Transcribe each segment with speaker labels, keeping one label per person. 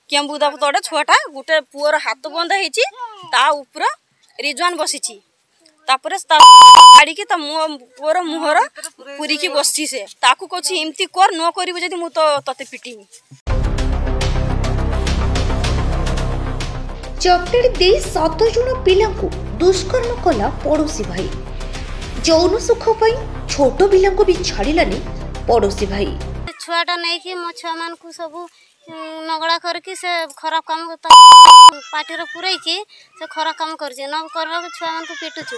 Speaker 1: केम्बुदा तोड़े छुआटा गोटे पुअर हाथ बंद होपर रिजवान बसी पुअर मुहर पूरी बसी से कौच एमती कर न कर मु तो तते पिटिमी।
Speaker 2: चॉकलेट दे 7 जन पिला दुष्कर्म कला पड़ोसी भाई। जौन सुख छोट पिला भी छाड़िलानी पड़ोसी भाई।
Speaker 3: छुआटा नहीं कि मो छुआ मान को सब नगड़ा करके से खराब काम पार्टी पुरई की से खराब काम कर छुआ मान को पिटुछु।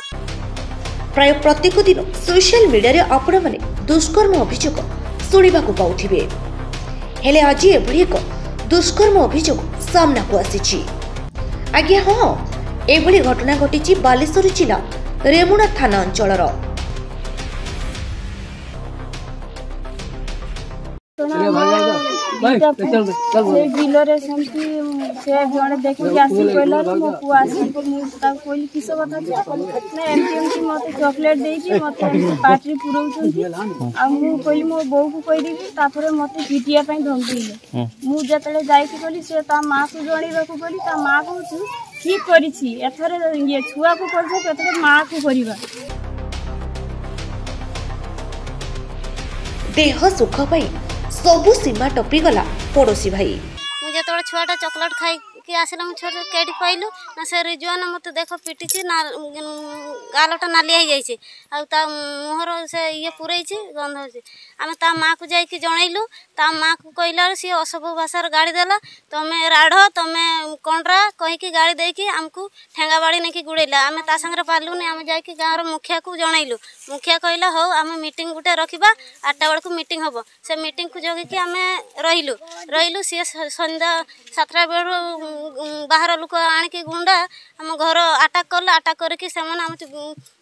Speaker 2: प्राय प्रत्येक दिन सोशल मीडिया रे आपण माने दुष्कर्म अभियोग सुनिबा को पाउथिबे। हेले आज एभली एक दुष्कर्म अभियोग सामना को आसीछि। आज्ञा हाँ, एभली घटना घटी बालेश्वर जिला रेमुणा थाना अंचल।
Speaker 4: बिलरे से जड़े देखिए आसी कहला मो पु आसी कहली किस कथा ना एमती मत चॉकलेट देकी मत पार्टी पुरौछंती आ मु कहली मो बो को कह देबी तापर मते पिटिया पई धमकीले। मु जतले जाईकी कहली से ता मां को जणीबा को कहली ता मां कहू ठीक करिछि एथरे ये छुआ को करछ एथरे मां को करिबा।
Speaker 2: देह सुख पाई सबु सीमा टपी गला पड़ोसी भाई।
Speaker 3: मुझे तो छुआटा चॉकलेट खाई कि आसला मु छोट केडी पाइलु ना से रिजवान मते देखो पिटिछि ना गालटा नालिया हो जाइछि आ ता मुहर से ये पुरैछि गंध होछि। आमे ता मां को जाई कि जणैलु ता मां को कहला से असभ्य भाषा गाड़ी देला तमे राढ तमे कोंडरा कहि कि गाड़ी देकी हमकु ठेंगा बाड़ी ने कि गुड़ैला। आमे ता संगे पारलु ने आमे जाई कि गांर मुखिया को जणैलु। मुखिया कहला हो आमे मीटिंग गुटे रखिबा 8टा बेल को मीटिंग हबो। से मीटिंग को जोगी कि आमे रहिलु से संध्या 7टा बेल बाहर लोक आणिकी गुंडा आम घर अटाक कला। अटाक करके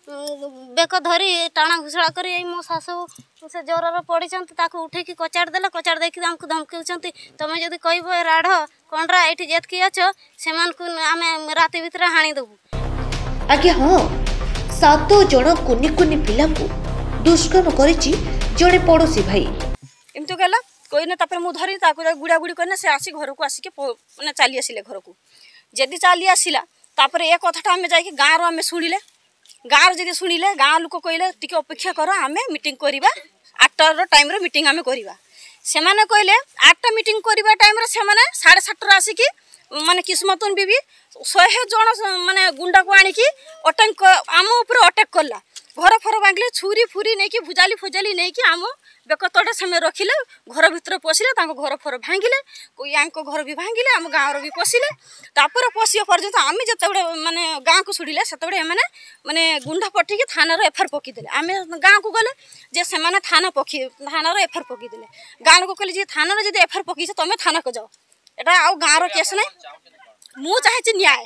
Speaker 3: बेक धरी टाणा घुषड़ा कर मो शाशु से ज्वर पड़ी उठे कचाड़ देला। कचाड़ देकी आमको धमकी तुम जदि कह राढ़ कंड्रा ये जेतकी अच्छ से आम राति भितर हाणी देबू।
Speaker 2: आज्ञा हाँ, 7 जन कुनी कुनी पिला दुष्कर्म करिछि जड़े पड़ोसी भाई।
Speaker 1: एमती कहला कहने तापर मु धरी गुड़ा गुड़ी करने से आसी घर को आसिक मैंने चली आसिले घर को जदि चली आसला तापर ए कथाटा आम जा गाँव आम शुणिले गाँव जब शुणिले गाँव लोक कहले टिके अपेक्षा कर आम मीटिंग करवा 8टार टाइम मीटिंग आम करवा। से कहले 8टा मीटिंग करवा टाइम से 7:30 आसिक माने किस्मतन भी 100 जन माने गुंडा को आणिकी अटैक आम उपर अटैक कला। घर फर भांगिले छुरी फुरी नहीं कि भुजाली फुजाली नहीं कि आम बेकतटा समय रखिले घर भितर पशिले घर फर भांगिले या घर भी भांगिले आम गाँव भी पशिले। तापर पशिया पर्यंत आम जिते माने गाँव को छुड़िले से माने गुंडा पटिकी थाना एफआईआर पकईदे। आम गाँव को गले जे से थाना एफआईआर पकईदे। गाँव लोक कहले जे थाना जब एफआईआर पकईछ तुम थाना को जाओ एटा आउ गाँव केस ना मु चाहे न्याय।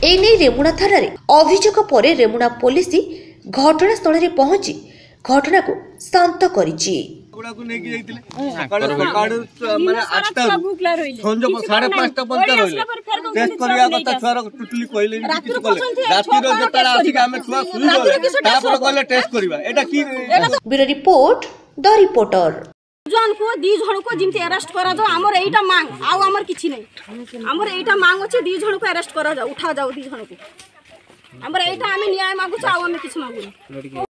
Speaker 2: एने रेमुणा थाना रे अभियोग पर रेमुणा पुलिस घटनास्थल रे पहुंची घटना को शांत करिछि। Bureau report the reporter.
Speaker 1: जन को 2 जन को जिमती अरेस्ट करा जाओ हमर एटा मांग आउ हमर किछि नै हमर एटा मांग अछि 2 जन को अरेस्ट करा जाओ उठा जाओ 2 जन को हमर एटा आमे न्याय मांगु छ आउ आमे किछि मांगु।